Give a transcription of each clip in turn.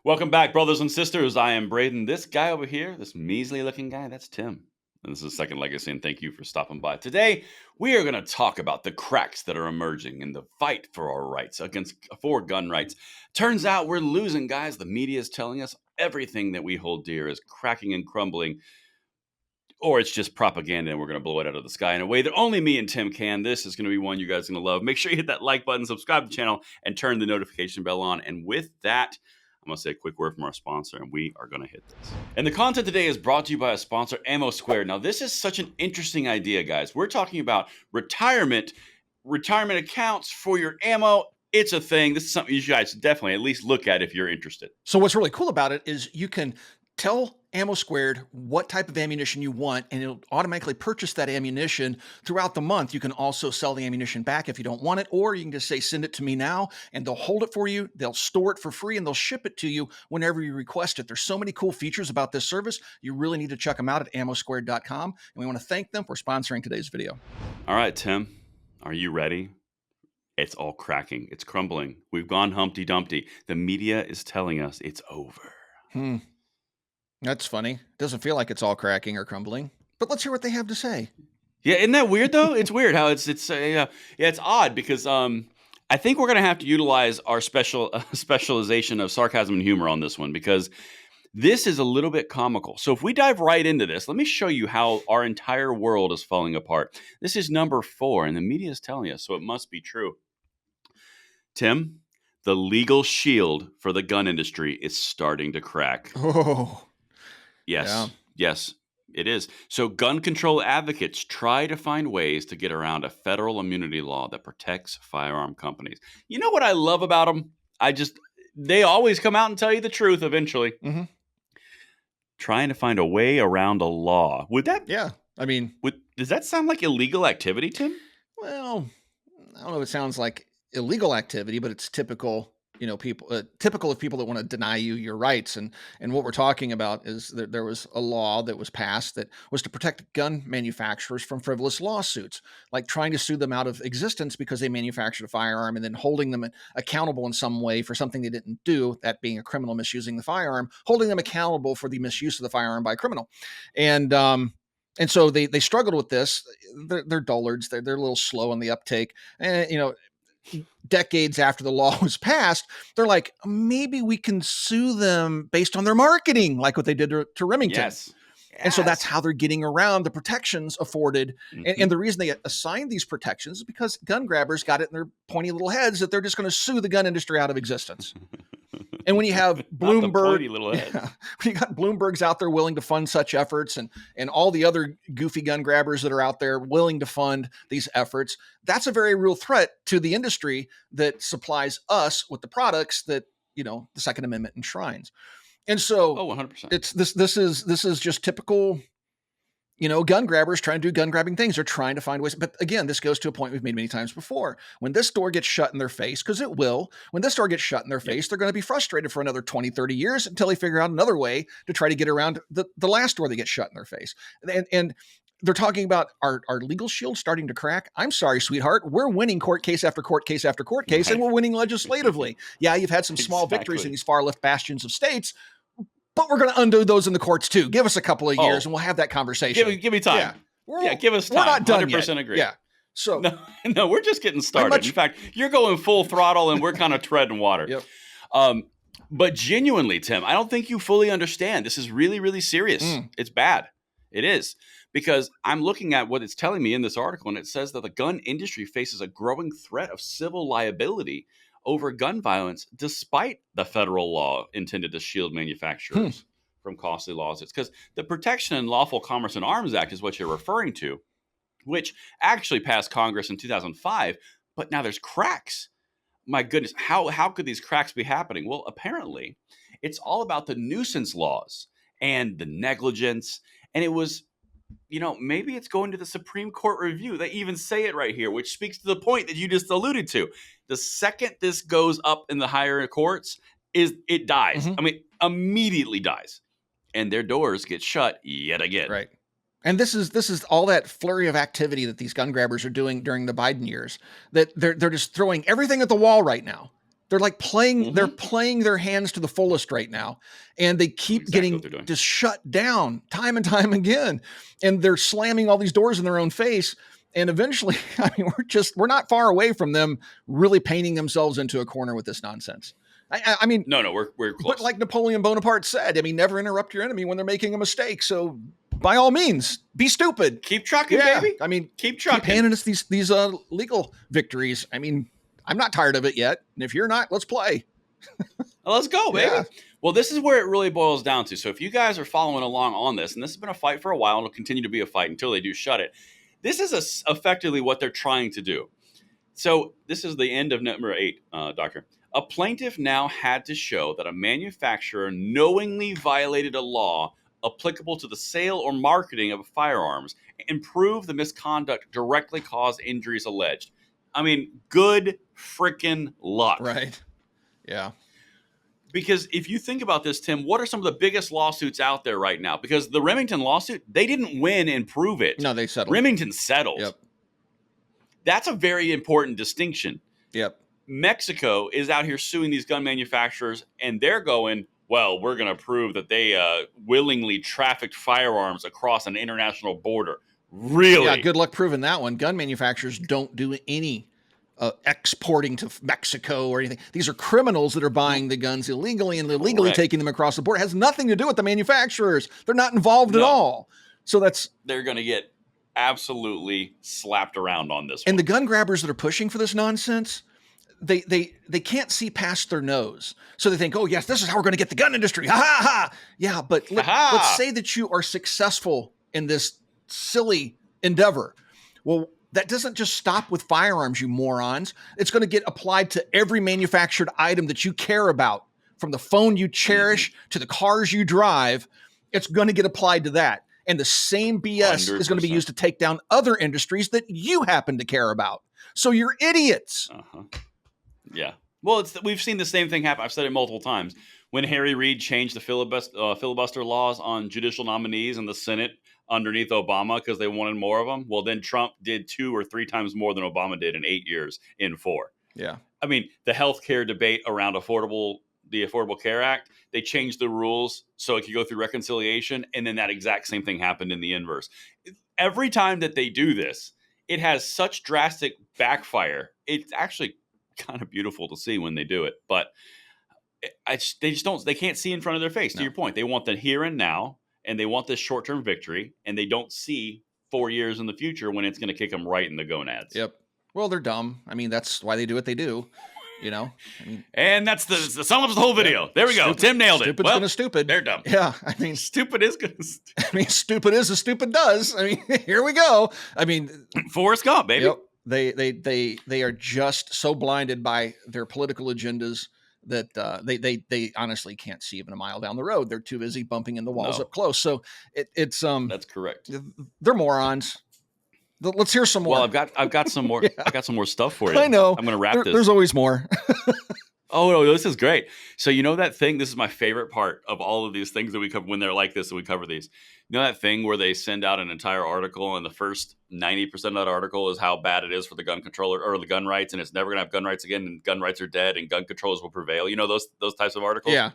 Welcome back, brothers and sisters. I am Braden. This guy over here, this measly looking guy, that's Tim. And this is Second Legacy, and thank you for stopping by. Today, we are going to talk about the cracks that are emerging in the fight for our rights, for gun rights. Turns out we're losing, guys. The media is telling us everything that we hold dear is cracking and crumbling, or it's just propaganda and we're going to blow it out of the sky in a way that only me and Tim can. This is going to be one you guys are going to love. Make sure you hit that like button, subscribe to the channel, and turn the notification bell on. And with that, I'm going to say a quick word from our sponsor, and we are going to hit this. And the content today is brought to you by a sponsor, Ammo Squared. Now, this is such an interesting idea, guys. We're talking about retirement accounts for your ammo. It's a thing. This is something you guys definitely at least look at if you're interested. So what's really cool about it is you can tell Ammo Squared what type of ammunition you want, and it'll automatically purchase that ammunition throughout the month. You can also sell the ammunition back if you don't want it, or you can just say, send it to me now, and they'll hold it for you. They'll store it for free, and they'll ship it to you whenever you request it. There's so many cool features about this service. You really need to check them out at ammosquared.com, and we want to thank them for sponsoring today's video. All right, Tim, are you ready? It's all cracking. It's crumbling. We've gone Humpty Dumpty. The media is telling us it's over. That's funny. Doesn't feel like it's all cracking or crumbling, but let's hear what they have to say. Yeah, isn't that weird though? It's weird how it's odd because I think we're gonna have to utilize our specialization of sarcasm and humor on this one because this is a little bit comical. So if we dive right into this, let me show you how our entire world is falling apart. This is number 4, and the media is telling us, so it must be true. Tim, the legal shield for the gun industry is starting to crack. Oh, yes. yeah. Yes, it is. So gun control advocates try to find ways to get around a federal immunity law that protects firearm companies. You know what I love about them? They always come out and tell you the truth eventually. Mm-hmm. Trying to find a way around a law. Yeah. I mean, does that sound like illegal activity, Tim? well, I don't know if it sounds like illegal activity, but it's typical, typical of people that want to deny you your rights. And what we're talking about is that there was a law that was passed that was to protect gun manufacturers from frivolous lawsuits, like trying to sue them out of existence because they manufactured a firearm and then holding them accountable in some way for something they didn't do, that being a criminal misusing the firearm, holding them accountable for the misuse of the firearm by a criminal. And so they struggled with this. They're dullards. They're a little slow on the uptake. And, decades after the law was passed, they're like, maybe we can sue them based on their marketing, like what they did to Remington. Yes. And so that's how they're getting around the protections afforded. Mm-hmm. And the reason they assigned these protections is because gun grabbers got it in their pointy little heads that they're just going to sue the gun industry out of existence. And when you have Bloomberg, when you got Bloomberg's out there willing to fund such efforts and all the other goofy gun grabbers that are out there willing to fund these efforts, that's a very real threat to the industry that supplies us with the products that, the Second Amendment enshrines. And so 100%. It's this is just typical, gun grabbers trying to do gun grabbing things. They're trying to find ways. But again, this goes to a point we've made many times before. When this door gets shut in their face, because it will, when this door gets shut in their face, they're going to be frustrated for another 20, 30 years until they figure out another way to try to get around the last door that gets shut in their face. And they're talking about our legal shield starting to crack. I'm sorry, sweetheart. We're winning court case after court case after court case, and we're winning legislatively. Yeah, you've had some small victories in these far left bastions of states, but we're going to undo those in the courts too. Give us a couple of years and we'll have that conversation. Give me time. Give us time. We're not done 100% yet. agree. Yeah. So no, we're just getting started. In fact, you're going full throttle and we're kind of treading water. Yep. But genuinely, Tim, I don't think you fully understand. This is really, really serious. It's bad. It is. Because I'm looking at what it's telling me in this article, and it says that the gun industry faces a growing threat of civil liability over gun violence, despite the federal law intended to shield manufacturers from costly lawsuits. Because the Protection and Lawful Commerce in Arms Act is what you're referring to, which actually passed Congress in 2005, but now there's cracks. My goodness, how could these cracks be happening? Well, apparently, it's all about the nuisance laws and the negligence, and it was, maybe it's going to the Supreme Court review. They even say it right here, which speaks to the point that you just alluded to. The second this goes up in the higher courts, it dies. I mean, immediately dies. And their doors get shut yet again. Right. And this is all that flurry of activity that these gun grabbers are doing during the Biden years, that they're just throwing everything at the wall right now. They're like they're playing their hands to the fullest right now. And they keep getting just shut down time and time again. And they're slamming all these doors in their own face. And eventually, I mean, we're not far away from them really painting themselves into a corner with this nonsense. I mean, no, we're close. But like Napoleon Bonaparte said, I mean, never interrupt your enemy when they're making a mistake. So by all means, be stupid. Keep trucking, baby. I mean, keep trucking. Keep handing us these legal victories. I mean, I'm not tired of it yet. And if you're not, let's play. Let's go, baby. Yeah. Well, this is where it really boils down to. So if you guys are following along on this, and this has been a fight for a while, and it'll continue to be a fight until they do shut it. This is effectively what they're trying to do. So this is the end of number 8, Doctor. A plaintiff now had to show that a manufacturer knowingly violated a law applicable to the sale or marketing of firearms and prove the misconduct directly caused injuries alleged. I mean, good freaking luck. Right. Yeah. Because if you think about this, Tim, what are some of the biggest lawsuits out there right now? Because the Remington lawsuit, they didn't win and prove it. No, they settled. Remington settled. Yep. That's a very important distinction. Yep. Mexico is out here suing these gun manufacturers, and they're going, well, we're going to prove that they willingly trafficked firearms across an international border. Really? Yeah, good luck proving that one. Gun manufacturers don't do any exporting to Mexico or anything. These are criminals that are buying the guns illegally and illegally taking them across the border. It has nothing to do with the manufacturers. They're not involved at all. So they're going to get absolutely slapped around on this one. And the gun grabbers that are pushing for this nonsense, they can't see past their nose. So they think, oh, yes, this is how we're going to get the gun industry. Ha ha ha. Yeah, but let's say that you are successful in this silly endeavor. Well, that doesn't just stop with firearms, you morons. It's going to get applied to every manufactured item that you care about, from the phone you cherish to the cars you drive. It's going to get applied to that. And the same BS 100%. Is going to be used to take down other industries that you happen to care about. So you're idiots. Yeah. Well, we've seen the same thing happen. I've said it multiple times. When Harry Reid changed the filibuster laws on judicial nominees in the Senate underneath Obama because they wanted more of them, well, then Trump did 2 or 3 times more than Obama did in 8 years in 4. Yeah. I mean, the healthcare debate around the Affordable Care Act, they changed the rules so it could go through reconciliation, and then that exact same thing happened in the inverse. Every time that they do this, it has such drastic backfire. It's actually kind of beautiful to see when they do it, but they can't see in front of their face. No. To your point, they want the here and now, and they want this short-term victory, and they don't see 4 years in the future when it's going to kick them right in the gonads. Yep. Well, they're dumb. I mean, that's why they do what they do. You know, and that's the sum up of the whole video. There we go. Tim nailed it. Stupid's gonna stupid. They're dumb. Yeah, I mean, stupid is gonna. I mean, stupid is as stupid does. I mean, here we go. I mean, Forrest Gump, baby. Yep. They are just so blinded by their political agendas that they honestly can't see even a mile down the road. They're too busy bumping in the walls up close. So it's that's correct. They're morons. Let's hear some more. Well, I've got some more. Yeah. I got some more stuff for you. I know. I'm going to wrap this. There's always more. Oh no, this is great. So you know that thing. This is my favorite part of all of these things that we cover when they're like this. And we cover these. You know that thing where they send out an entire article, and the first 90% of that article is how bad it is for the gun controller or the gun rights, and it's never going to have gun rights again, and gun rights are dead, and gun controllers will prevail. You know those types of articles. Yeah,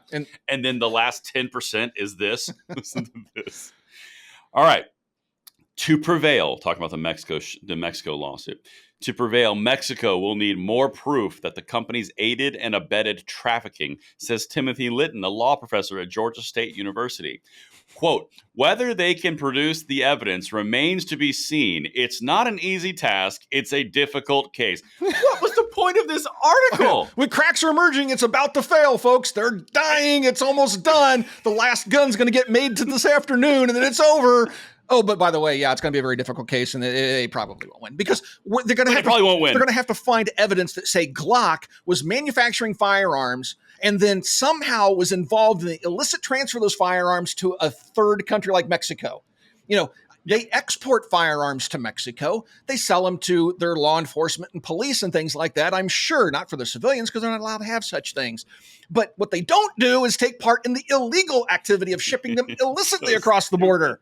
and then the last 10% is this. Listen to this. All right. To prevail, talking about the Mexico lawsuit, to prevail, Mexico will need more proof that the companies aided and abetted trafficking, says Timothy Litton, a law professor at Georgia State University. Quote, whether they can produce the evidence remains to be seen. It's not an easy task. It's a difficult case. What was the point of this article? When cracks are emerging, it's about to fail, folks. They're dying. It's almost done. The last gun's going to get made to this afternoon, and then it's over. Oh, but by the way, yeah, it's going to be a very difficult case, and they probably won't win because they're going to probably won't win. They're going to have to find evidence that say Glock was manufacturing firearms and then somehow was involved in the illicit transfer of those firearms to a third country like Mexico. You know, they export firearms to Mexico. They sell them to their law enforcement and police and things like that. I'm sure not for the civilians because they're not allowed to have such things. But what they don't do is take part in the illegal activity of shipping them illicitly across the border.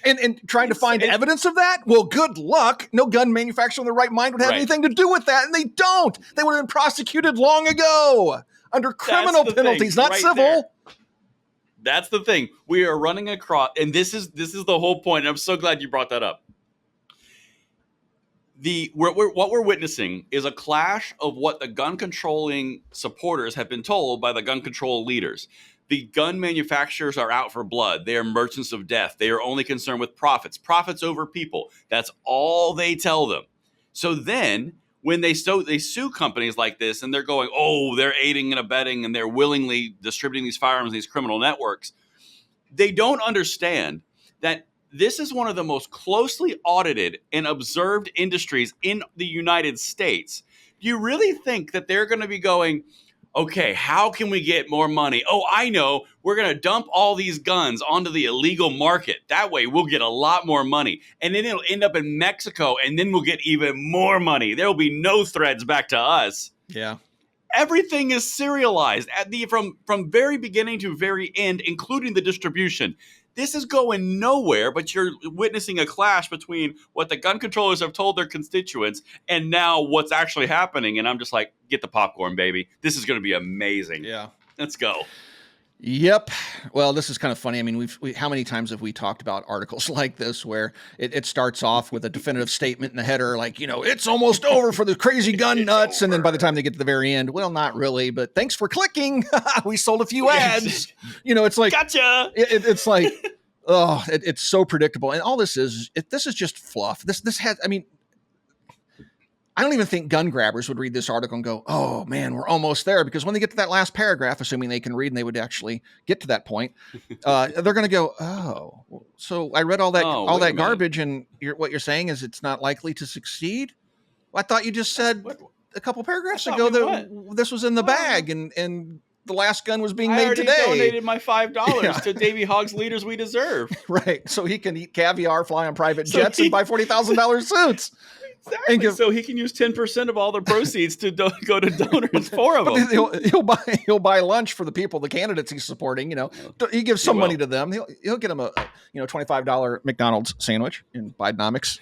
And trying to find evidence of that? Well, good luck. No gun manufacturer in their right mind would have anything to do with that, and they don't. They would have been prosecuted long ago under criminal penalties, not civil. There. That's the thing. We are running across, and this is the whole point. And I'm so glad you brought that up. What we're witnessing is a clash of what the gun controlling supporters have been told by the gun control leaders. The gun manufacturers are out for blood. They are merchants of death. They are only concerned with profits over people. That's all they tell them. So then when they sue companies like this and they're going, oh, they're aiding and abetting and they're willingly distributing these firearms in these criminal networks, they don't understand that this is one of the most closely audited and observed industries in the United States. Do you really think that they're going to be going, okay, how can we get more money? Oh, I know. We're going to dump all these guns onto the illegal market. That way we'll get a lot more money. And then it'll end up in Mexico, and then we'll get even more money. There will be no threads back to us. Yeah. Everything is serialized from very beginning to very end, including the distribution. This is going nowhere, but you're witnessing a clash between what the gun controllers have told their constituents and now what's actually happening. And I'm just like, get the popcorn, baby. This is going to be amazing. Yeah. Let's go. Yep. Well, this is kind of funny. I mean, how many times have we talked about articles like this where it starts off with a definitive statement in the header, like, it's almost over for the crazy gun nuts. And then by the time they get to the very end, well, not really, but thanks for clicking. We sold a few ads. It's like, gotcha. It's like, oh, it's so predictable. And all this is just fluff. This has, I mean, I don't even think gun grabbers would read this article and go, oh man, we're almost there. Because when they get to that last paragraph, assuming they can read and they would actually get to that point, they're going to go, oh, so I read all that garbage and what you're saying is it's not likely to succeed. Well, I thought you just said a couple paragraphs ago that this was in the bag and the last gun was being made today. I donated my $5 to Davy Hogg's Leaders We Deserve. Right. So he can eat caviar, fly on private jets, and buy $40,000 suits. Exactly. So he can use 10% of all the proceeds to go to donors. 4 of them. He'll buy lunch for the people, the candidates he's supporting. He gives some money to them. He'll get them a $25 McDonald's sandwich in Bidenomics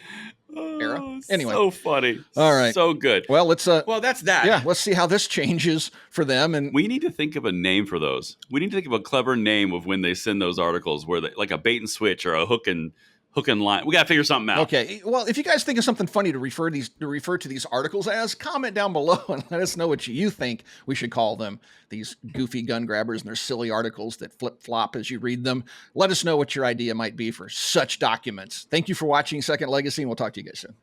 era. Anyway, so funny. All right, so good. Well, let's. Well, that's that. Yeah, let's see how this changes for them. And we need to think of a name for those. We need to think of a clever name of when they send those articles, where like a bait and switch or a hook and line. We got to figure something out. Okay. Well, if you guys think of something funny to refer to these articles as, comment down below and let us know what you think we should call them. These goofy gun grabbers and their silly articles that flip flop as you read them. Let us know what your idea might be for such documents. Thank you for watching Second Legacy, and we'll talk to you guys soon.